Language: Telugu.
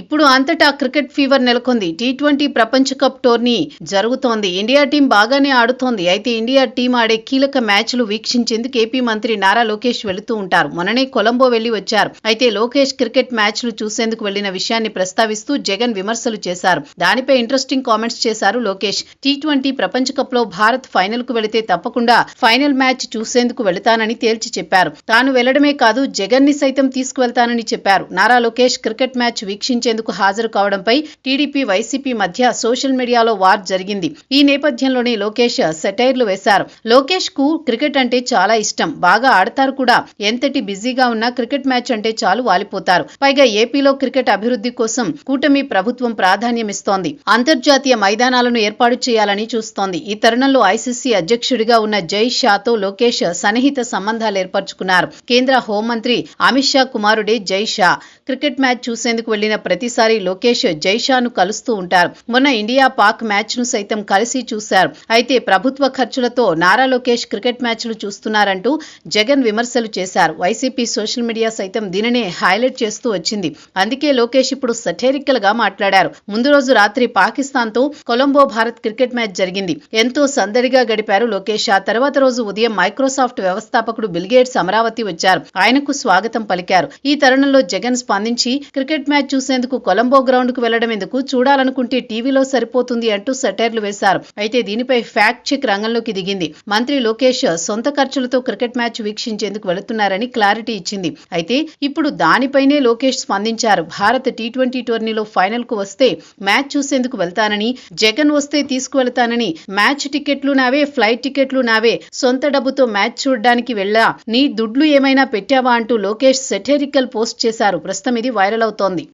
ఇప్పుడు అంతటా క్రికెట్ ఫీవర్ నెలకొంది. టీ20 ప్రపంచ కప్ టోర్నీ జరుగుతోంది. ఇండియా టీం బాగానే ఆడుతోంది. అయితే ఇండియా టీం ఆడే కీలక మ్యాచ్లు వీక్షించేందుకు ఏపీ మంత్రి నారా లోకేష్ వెళుతూ ఉంటారు. మొన్ననే కొలంబో వెళ్లి వచ్చారు. అయితే లోకేష్ క్రికెట్ మ్యాచ్లు చూసేందుకు వెళ్లిన విషయాన్ని ప్రస్తావిస్తూ జగన్ విమర్శలు చేశారు. దానిపై ఇంట్రెస్టింగ్ కామెంట్స్ చేశారు లోకేష్. టీ20 ప్రపంచ కప్ లో భారత్ ఫైనల్ కు వెళితే తప్పకుండా ఫైనల్ మ్యాచ్ చూసేందుకు వెళతానని తేల్చి చెప్పారు. తాను వెళ్లడమే కాదు జగన్ ని సైతం తీసుకువెళ్తానని చెప్పారు. నారా లోకేష్ క్రికెట్ మ్యాచ్ వీక్షించేందుకు హాజరు కావడంపై టీడీపీ వైసీపీ మధ్య సోషల్ మీడియాలో వార్ జరిగింది. ఈ నేపథ్యంలోనే లోకేష్ సెటైర్లు వేశారు. లోకేష్ కు క్రికెట్ అంటే చాలా ఇష్టం, బాగా ఆడతారు కూడా. ఎంతటి బిజీగా ఉన్నా క్రికెట్ మ్యాచ్ అంటే చాలు వాలిపోతారు. పైగా ఏపీలో క్రికెట్ అభివృద్ధి కోసం కూటమి ప్రభుత్వం ప్రాధాన్యమిస్తోంది. అంతర్జాతీయ మైదానాలను ఏర్పాటు చేయాలని చూస్తోంది. ఈ తరుణంలో ఐసీసీ అధ్యక్షుడిగా ఉన్న జై షాతో లోకేష్ సన్నిహిత సంబంధాలు ఏర్పరచుకున్నారు. కేంద్ర హోంమంత్రి అమిత్ షా కుమారుడే జై షా. క్రికెట్ మ్యాచ్ చూసేందుకు వెళ్లిన ప్రతిసారి లోకేష్ జై షాను కలుస్తూ ఉంటారు. మొన్న ఇండియా పాక్ మ్యాచ్ ను సైతం కలిసి చూశారు. అయితే ప్రభుత్వ ఖర్చులతో నారా లోకేష్ క్రికెట్ మ్యాచ్లు చూస్తున్నారంటూ జగన్ విమర్శలు చేశారు. వైసీపీ సోషల్ మీడియా సైతం దీనినే హైలైట్ చేస్తూ వచ్చింది. అందుకే లోకేష్ ఇప్పుడు సెటైరికల్ గా మాట్లాడారు. ముందు రోజు రాత్రి పాకిస్తాన్ తో కొలంబో భారత్ క్రికెట్ మ్యాచ్ జరిగింది. ఎంతో సందడిగా గడిపారు లోకేష్. ఆ తర్వాత రోజు ఉదయం మైక్రోసాఫ్ట్ వ్యవస్థాపకుడు బిల్ గేట్స్ అమరావతి వచ్చారు. ఆయనకు స్వాగతం పలికారు. ఈ తరుణంలో జగన్ స్పందించి క్రికెట్ మ్యాచ్ చూసేందుకు కొలంబో గ్రౌండ్ కు వెళ్లడం ఎందుకు, చూడాలనుకుంటే టీవీలో సరిపోతుంది అంటూ సెటైర్లు వేశారు. అయితే దీనిపై ఫ్యాక్ట్ చెక్ రంగంలోకి దిగింది. మంత్రి లోకేష్ సొంత ఖర్చులతో క్రికెట్ మ్యాచ్ వీక్షించేందుకు వెళుతున్నారని క్లారిటీ ఇచ్చింది. అయితే ఇప్పుడు దానిపైనే లోకేష్ స్పందించారు. భారత్ టీ20 టోర్నీలో ఫైనల్ కు వస్తే మ్యాచ్ చూసేందుకు వెళ్తానని, జగన్ వస్తే తీసుకువెళ్తానని, మ్యాచ్ టికెట్లు నావే, ఫ్లైట్ టికెట్లు నావే, సొంత డబ్బుతో మ్యాచ్ చూడడానికి వెళ్ళా, నీ దుడ్లు ఏమైనా పెట్టావా అంటూ లోకేష్ సెటైరికల్ పోస్ట్ చేశారు. ప్రస్తుతం ఇది వైరల్ అవుతోంది.